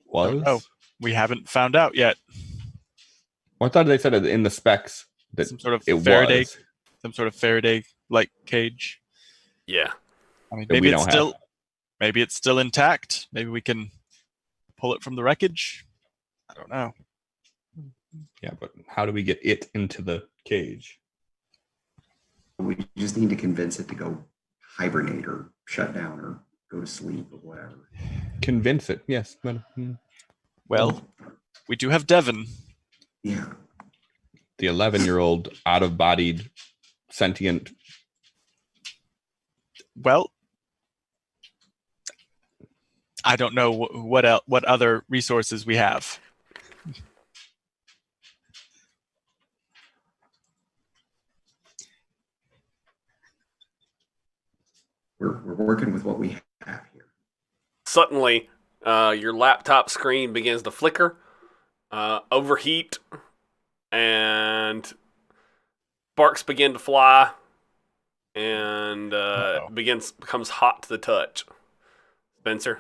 Was? Oh, we haven't found out yet. Well, I thought they said it in the specs that Some sort of it Faraday, was. some sort of Faraday-like cage. Yeah. I mean, That we maybe don't it's have. still, maybe it's still intact. Maybe we can pull it from the wreckage. I don't know. Yeah, but how do we get it into the cage? We just need to convince it to go hibernate or shut down or go to sleep or whatever. Convince it, yes. But, Well, We do have Devon. Yeah. The 11-year-old out-of-bodied sentient. Well, I don't know what other resources we have. We're working with what we have here. Suddenly, your laptop screen begins to flicker, overheat, and sparks begin to fly, and becomes hot to the touch. Spencer,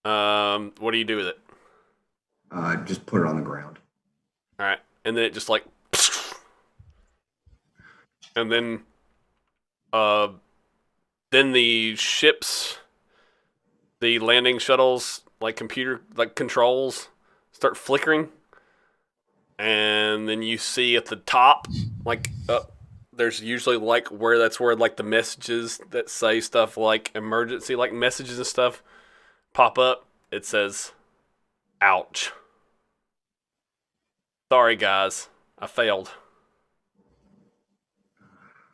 what do you do with it? Just put it on the ground. All right, and then it just like, and then the ships, the landing shuttles, like computer like controls, start flickering, and then you see at the top, like there's usually like where like the messages that say stuff like emergency, like messages and stuff, pop up. It says, "Ouch. Sorry, guys. I failed."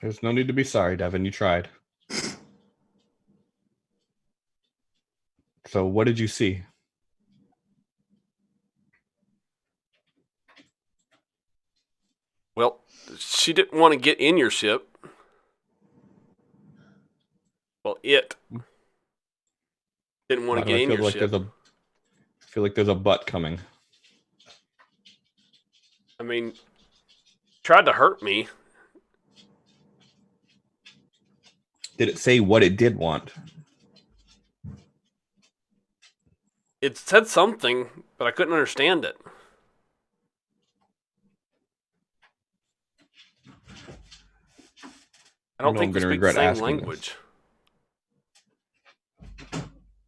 There's no need to be sorry, Devin. You tried. So what did you see? Well, she didn't want to get in your ship. Well, it didn't want Why to do get I in feel your like ship. I feel like there's a butt coming. I mean, tried to hurt me. Did it say what it did want? It said something, but I couldn't understand it. I don't know think I'm we gonna speak the regret same asking language.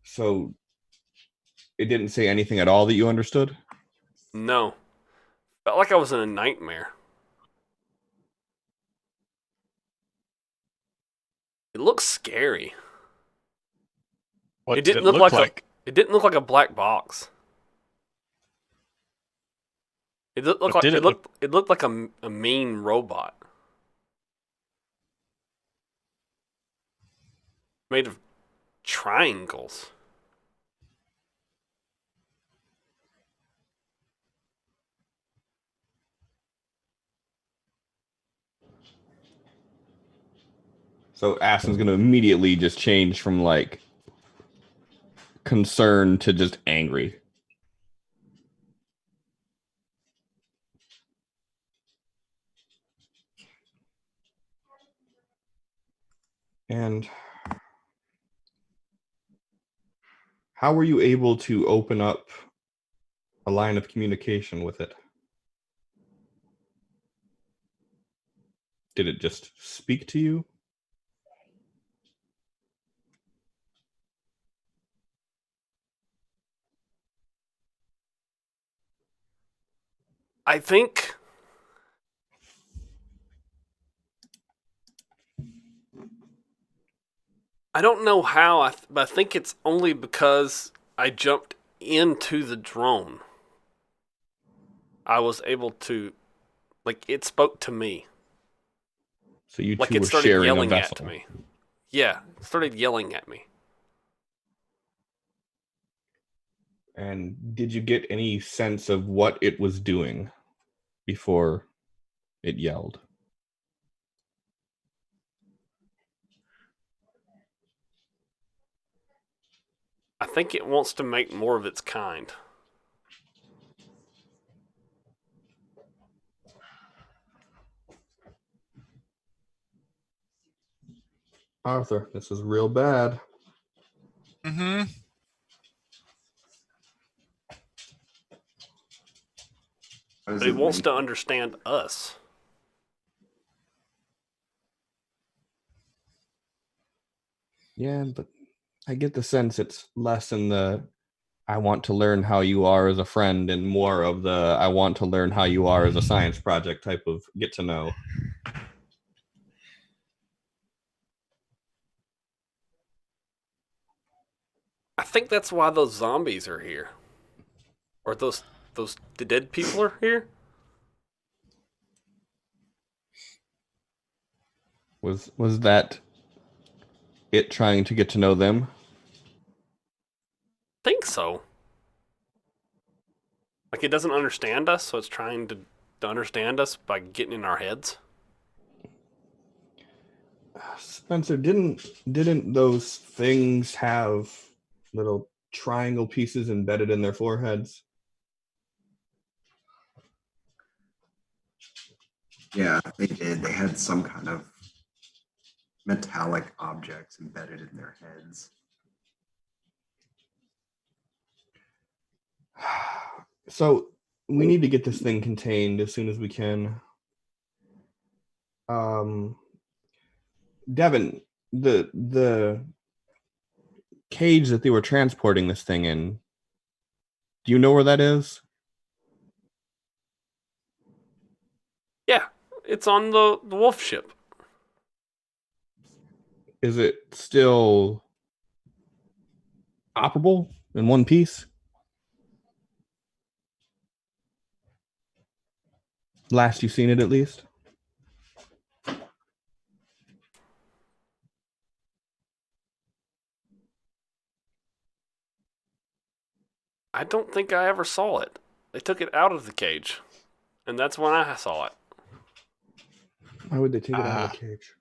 So it didn't say anything at all that you understood? No. Felt like I was in a nightmare. It looks scary. What It did didn't it look look like like? it didn't look like a black box. It looked What like did it look? it looked like a mean robot made of triangles. So Aston's gonna immediately just change from like concerned to just angry. And how were you able to open up a line of communication with it? Did it just speak to you? I think I don't know how, but I think it's only because I jumped into the drone. I was able to, like, it spoke to me. So you Like, two it were started sharing a yelling at vessel. me. Yeah, it started yelling at me. And did you get any sense of what it was doing before it yelled? I think it wants to make more of its kind. Arthur, this is real bad. Mm-hmm. How does But it wants make to understand us. Yeah, but I get the sense it's less in the I want to learn how you are as a friend and more of the I want to learn how you are as a science project type of get to know. I think that's why those zombies are here. Or those the dead people are here? Was that it trying to get to know them? Think so. Like it doesn't understand us, so it's trying to understand us by getting in our heads. Spencer, didn't those things have little triangle pieces embedded in their foreheads? Yeah, they did. They had some kind of metallic objects embedded in their heads. So we need to get this thing contained as soon as we can. Devin, the cage that they were transporting this thing in, do you know where that is? Yeah, it's on the wolf ship. Is it still operable in one piece? Last you've seen it, at least. I don't think I ever saw it. They took it out of the cage, and that's when I saw it. Why would they take it out of the cage?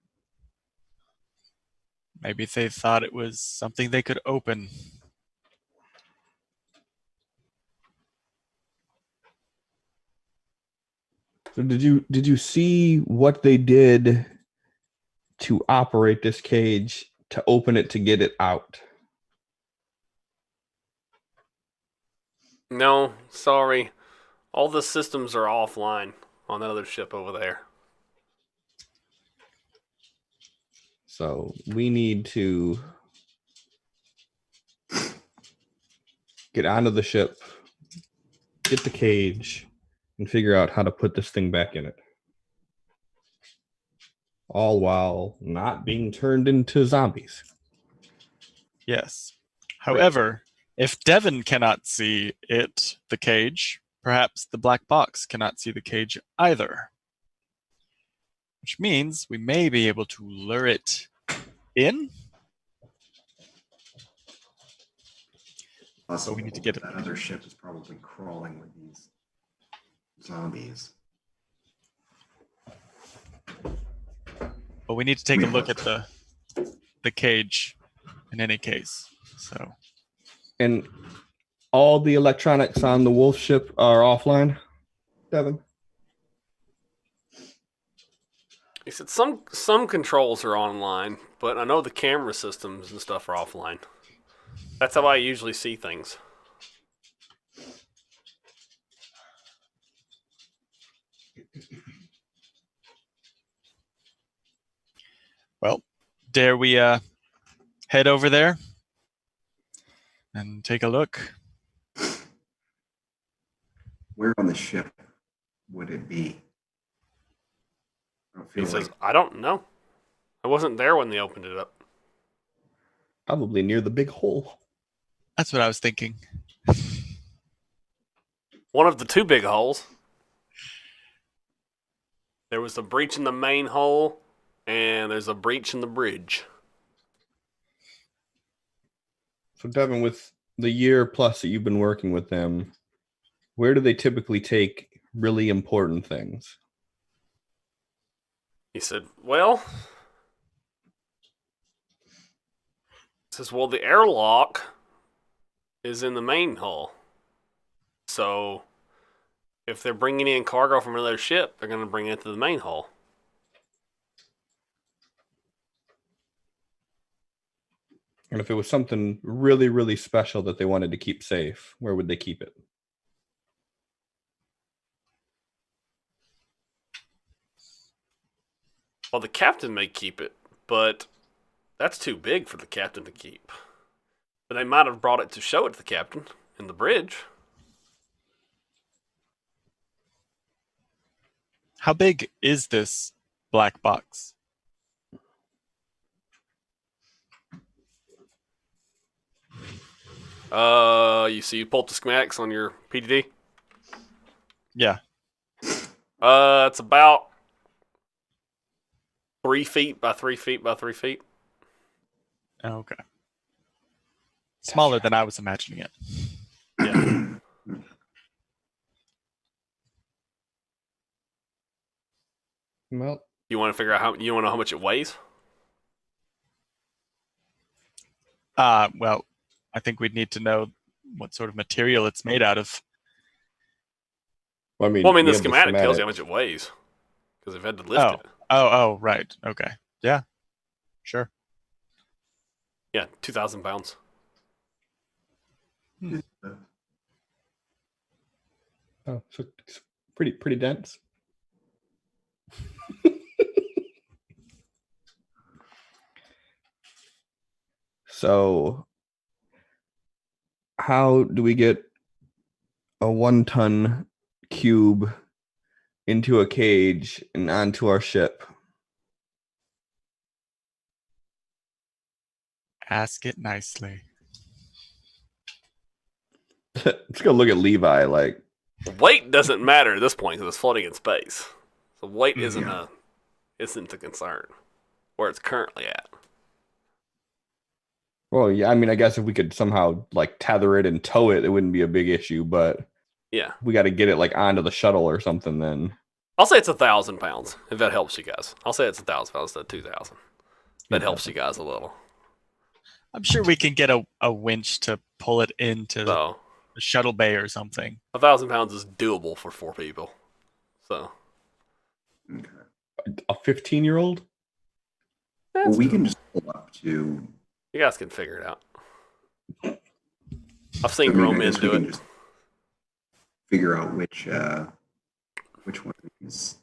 Maybe they thought it was something they could open. So did you see what they did to operate this cage to open it to get it out? No, sorry. All the systems are offline on that other ship over there. So we need to get onto the ship, get the cage, and figure out how to put this thing back in it. All while not being turned into zombies. Yes. However, if Devin cannot see it, the cage, perhaps the black box cannot see the cage either. Which means we may be able to lure it in. Possible we need to get it. that other ship is probably crawling with these zombies. But we need to take a look at the cage in any case. So And all the electronics on the wolf ship are offline, Devin? He said some controls are online, but I know the camera systems and stuff are offline. That's how I usually see things. well, dare we head over there and take a look? Where on the ship would it be? I don't He feel says, like I don't know. I wasn't there when they opened it up. Probably near the big hole. That's what I was thinking. One of the two big holes. There was a breach in the main hole, and there's a breach in the bridge. So Devin, with the year plus that you've been working with them, where do they typically take really important things? He said, well, the airlock is in the main hull. So if they're bringing in cargo from another ship, they're going to bring it to the main hull. And if it was something really, really special that they wanted to keep safe, where would they keep it? Well, the captain may keep it, but that's too big for the captain to keep. But they might have brought it to show it to the captain in the bridge. How big is this black box? You see, you pulled the schematics on your PDD? Yeah. It's about 3 feet by 3 feet by 3 feet. Okay. Smaller than I was imagining it. Yeah. Well, You want to figure out you want to know how much it weighs? Well, I think we'd need to know what sort of material it's made out of. I mean, Well, I mean, you the have schematic tells you how much it weighs because they've had to lift it. Oh, right. Okay. Yeah. Sure. Yeah, 2,000 pounds. Oh, so it's pretty dense. So, how do we get a 1-ton cube into a cage and onto our ship? Ask it nicely. Let's go look at Levi. Like, Weight doesn't matter at this point because it's floating in space. So weight isn't Yeah. a concern where it's currently at. well, yeah, I mean, I guess if we could somehow like tether it and tow it, it wouldn't be a big issue. But Yeah, we got to get it like onto the shuttle or something. Then I'll say it's 1,000 pounds if that helps you guys. I'll say it's 1,000 pounds instead of 2,000. That helps you guys a little. I'm sure we can get a winch to pull it into So the shuttle bay or something. 1,000 pounds is doable for 4 people. So Okay. a 15-year-old. Well, we can just pull up to. you guys can figure it out. I've I seen mean, grown I men guess we do can it. just figure out which one of these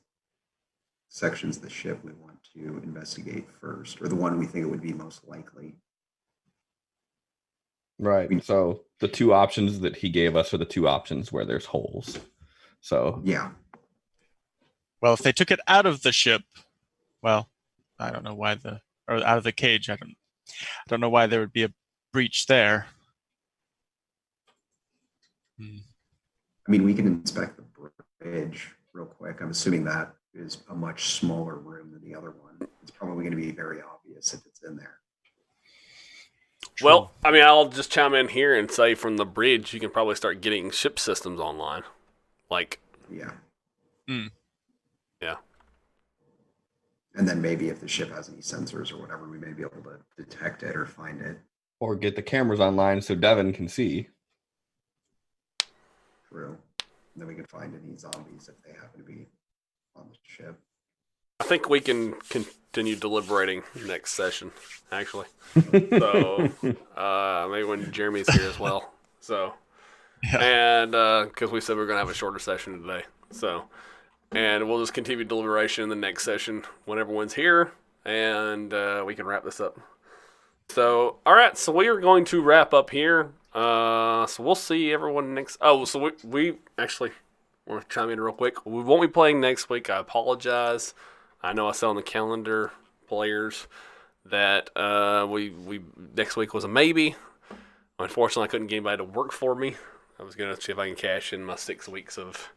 sections of the ship we want to investigate first, or the one we think it would be most likely. Right. So the two options that he gave us are the two options where there's holes. So Yeah. Well, if they took it out of the ship, well, I don't know why or out of the cage. I don't know why there would be a breach there. I mean, we can inspect the bridge real quick. I'm assuming that is a much smaller room than the other one. It's probably going to be very obvious if it's in there. Well, I mean, I'll just chime in here and say from the bridge, you can probably start getting ship systems online. Like, Yeah. yeah. And then maybe if the ship has any sensors or whatever, we may be able to detect it or find it. or get the cameras online so Devin can see. True. And then we can find any zombies if they happen to be on the ship. I think we can continue deliberating next session, actually. So, maybe when Jeremy's here as well. So, Yeah. and because we said we are going to have a shorter session today. So, and we'll just continue deliberation in the next session when everyone's here, and we can wrap this up. So, all right. So we are going to wrap up here. So we'll see everyone next. Oh, so we actually want to chime in real quick. We won't be playing next week. I apologize. I know I said on the calendar, players, that we next week was a maybe. Unfortunately, I couldn't get anybody to work for me. I was gonna see if I can cash in my 6 weeks of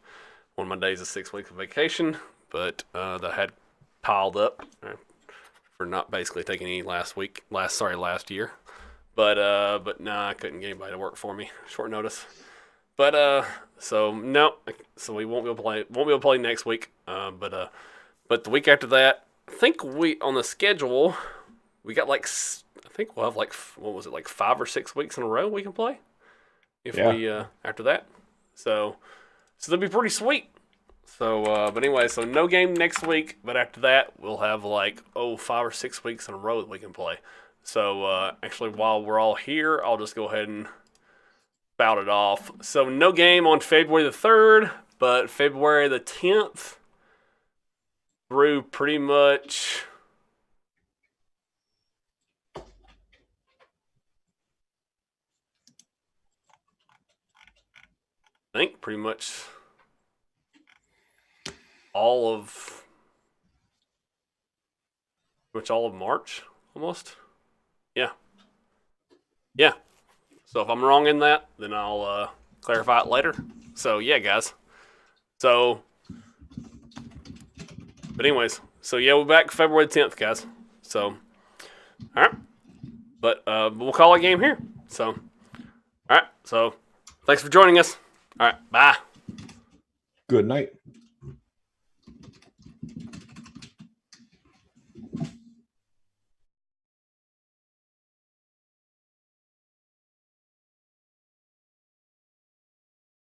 one of my days of 6 weeks of vacation, but that had piled up for not basically taking any last year. But no, I couldn't get anybody to work for me. Short notice. But so no, so we won't be able to play next week. But the week after that, I think we on the schedule we got I think we'll have like 5 or 6 weeks in a row we can play if we after that. So that'd be pretty sweet. So but anyway, so no game next week, but after that we'll have 5 or 6 weeks in a row that we can play. So actually, while we're all here, I'll just go ahead and spout it off. So no game on February the 3rd, but February the 10th through pretty much I think pretty much all of March almost. Yeah. So if I'm wrong in that, then I'll clarify it later. So yeah, guys. So, but anyways, so yeah, we're back February 10th, guys. So, all right. But we'll call a game here. So, all right. So, thanks for joining us. All right. Bye. Good night.